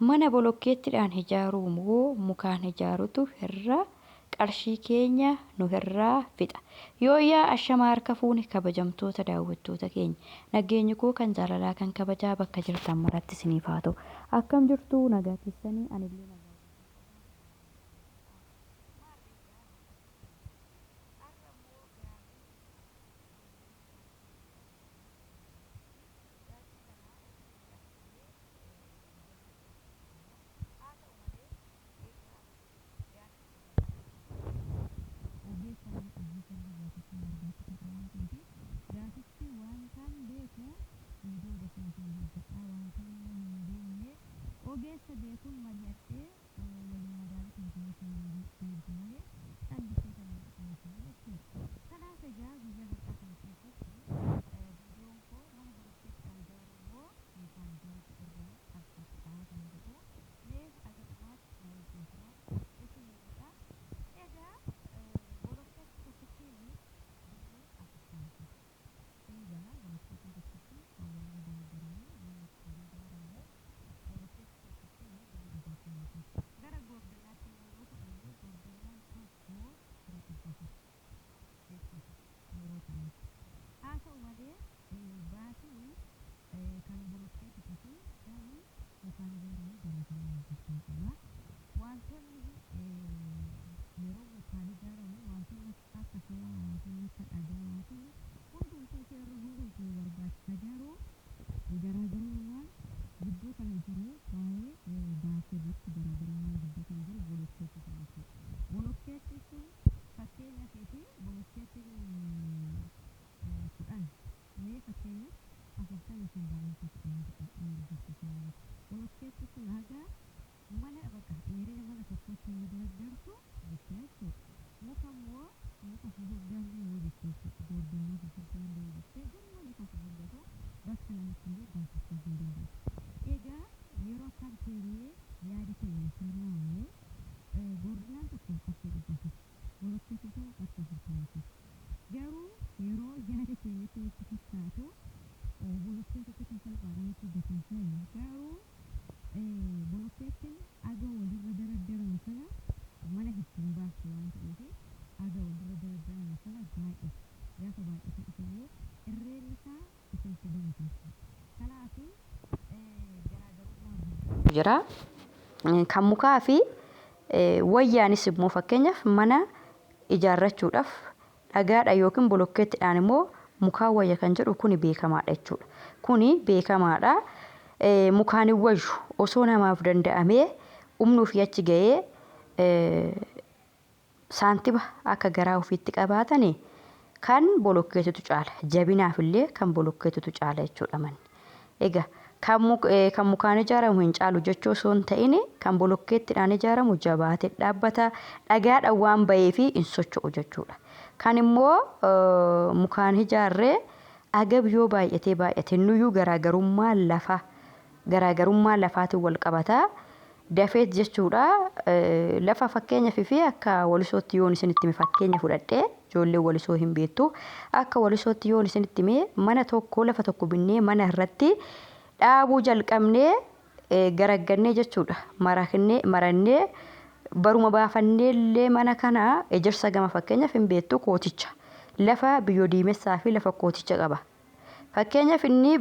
Mana bolokkeettiidhaan ijaaru moo mukaan ijaarutu irra qarshii keenya nu irraa fixa. Yoo yaa ashama harka fuuni kabajamtoota daawwattoota keenya. Nageenyi koo kan jaalalaa kan kabajaa bakka jirtan maratti isiniif haa ta'u. Akkam jirtu nagaa keessanii anillee nagaa. Ogeessa beekuun mari'attee waliin madaalatti malee dhallisee kan mul'atu jechuudha. Kanaaf egaa guyyaa har'aa kana keessatti viidiyoon koo mana bolokkeettiidhaan ijaaru moo mukaan ijaarutu irraa qabsiisaa kan jedhu mee asirratti na wajjin isinidha. Egaa bolokkeetti tokkittiin birrii 40 egaa bolokkeetti tokkittiin kan waliin madaalanii mana ittiin ijaaramu gara goordillaatti yoo ta'u goordillaan tokko bira dhibbata jechuudha yeroo kanatti. Haa ta'u malee baatiin kan bolokkeetti fi kan mukaan ijaaramu garaagarummaa guddaa qaba. Wantoonni yeroo mukaan ijaaramu wantoonni akka shawaa fi akka dhagaa fi hundumtuu seerri hundumtuu barbaachisa garuu garaagarummaan gidduu kana jiru waa'ee baatii irratti garaagarummaa gidduu kana jiru bolokkeetti jechuudha. Bolokkeetti sun fakkeenyaaf fi bolokkeettiin 10 mee fakkeenyaaf 40 sun baay'insa 10 argisiisaa. Bolokkeetti sun haga mana bakka dheerina mana tokkotti yoo dardartu jechuudha. Muka immoo muka fufurdaanlee yoo jechuudha. Goordinaa fufurdaanlee yoo jechuudha. Garuu muka fufurdatu bakka lamatti illee baasisuu hin danda'u. Egaa yeroo akkam keenyee yaada keenya sirnaa'ee goordinaan tokko qarshii 100 bolokkeetti tokko qarshii 40 garuu yeroo yaada keenyatti nutti fakkaatu bolokkeetti tokko salphaadhaan itti gatansaa garuu bolokkeettiin aga walirra daraddaran sana mana ittiin baasu waan ta'eef aga walirra daraddaran sana baay'ee gaafa baay'ata dhufanii irreen isaa isinitti dabatamsa. Kanaaf jira kan mukaa fi wayyaanis immoo fakkeenyaaf mana ijaarrachuudhaaf dhagaadha yookiin bolokkeettiidhaan immoo mukaa wayya kan jedhu kuni beekamaadha jechuudha. Kuni beekamaadha. Mukaan wayyu osoo namaaf danda'amee humnuu fi achi ga'ee saantima akka garaa ofiitti qabaatanii kan bolokkeettitu caala. Jabinaaf illee kan bolokkeettitu caala jechuudha manni. Egaa kan mukaan ijaaramu hin caalu jechuu osoo hin ta'in kan bolokkeettiidhaan ijaaramu jabaatee dhaabbata dhagaadhaan waan ba'ee fi hin socho'u jechuudha. Kan immoo mukaan ijaarree agab yoo baay'ate nuyyuu garaagarummaa lafaatiin wal qabataa dafeet jechuudha. Lafa fakkeenyaaf fi akka walisootti yoon isinitti fakkeenya fudhadhee ijoollee walisoo hin beektu akka walisootti yoon isinitti mana tokko lafa tokko binnee mana irratti dhaabuu jalqabnee garaggannee jechuudha. Marannee baruma baafannee illee mana kana ejersa gama fakkeenyaaf hin beektu kooticha lafa biyyoo diimessaa fi lafa kooticha qaba. Fakkeenyaaf inni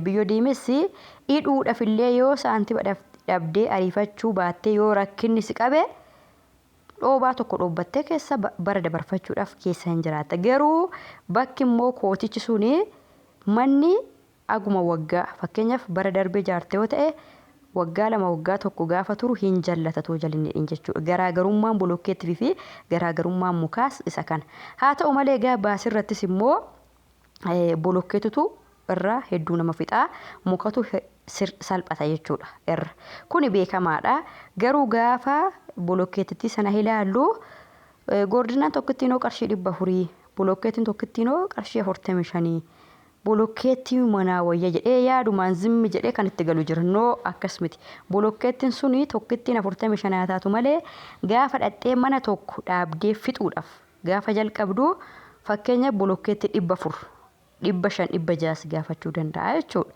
biyyoo diimessi hidhuudhaaf illee yoo saantima dhabdee ariifachuu baattee yoo rakkinni si qabe dhoobaa tokko dhoobbattee keessa bara dabarfachuudhaaf keessa hin jiraatta. Garuu bakki immoo kootichi suni manni aguma waggaa fakkeenyaaf bara darbee ijaarte yoo ta'e waggaa 2 waggaa 1 gaafa turu hin jallatatoo jalinne jechuudha. Garaagarummaan bolokkeettii fi garaagarummaan mukaas isa kana. Haa ta'u malee egaa baasirrattis immoo bolokkeettitu irraa hedduu nama fixaa mukatu salphata jechuudha irra. Kuni beekamaadha. Garuu gaafa bolokkeettii sana ilaallu goordinaan tokkittiin qarshii 400 bolokkeettiin tokkittiin qarshii 45 bolokkeettii manaa wayya jedhee yaadumaan zimmi jedhee kan itti galu jira. Noo akkas miti. Bolokkeettiin suni tokkittiin 45 taatu malee gaafa dhattee mana tokko dhaabdee fixuudhaaf gaafa jalqabdu fakkeenya bolokkeettii 400 500 600 gaafachuu danda'a jechuudha.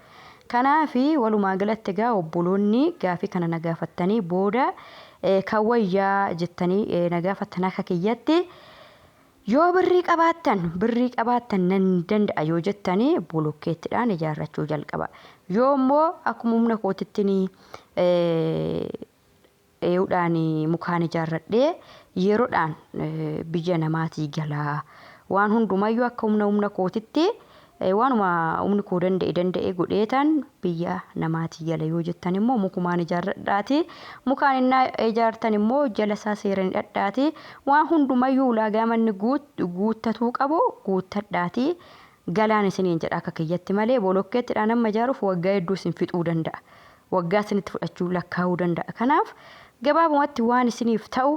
Kanaafi walumaa galatti egaa obboloonni gaafii kana na gaafattanii booda kan wayyaa jettanii na gaafattan akka kiyyatti yoo birrii qabaattan nan danda'a yoo jettanii bolokkeettiidhaan ijaarrachuu jalqaba. Yoo immoo akkuma humna kootitti ee'uudhaan mukaan ijaarradhee yeroodhaan biyya namaatii galaa waan hundumayyuu akka humna kootitti waanuma humni koo danda'e godheetan biyya namaatii gala yoo jettan immoo mukumaan ijaarradhaati. Mukaan innaa ijaartan immoo jala isaa seeranii dhadhaati. Waan hundumayyuu ulaagaa manni guuttatuu qabu guuttadhaati. Galaan isiniin jedha akka kiyyatti malee bolokkeettiidhaan amma ijaaruuf waggaa hedduu isin fixuu danda'a. Waggaa isinitti fudhachuu lakkaa'uu danda'a. Kanaaf gabaabumatti waan isiniif ta'u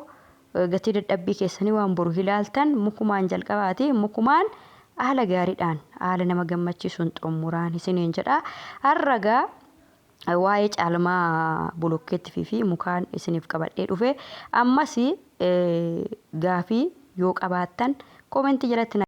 gatii dadhabbii keessanii waan boru ilaaltan mukumaan jalqabaati. Mukumaan haala gaariidhaan haala nama gammachiisuun xumuraan isiniin jedha. Harragaa waa'ee caalmaa bolokkeettii fi mukaan isiniif qabadhee dhufe ammas gaafii yoo qabaattan koomentii jalatti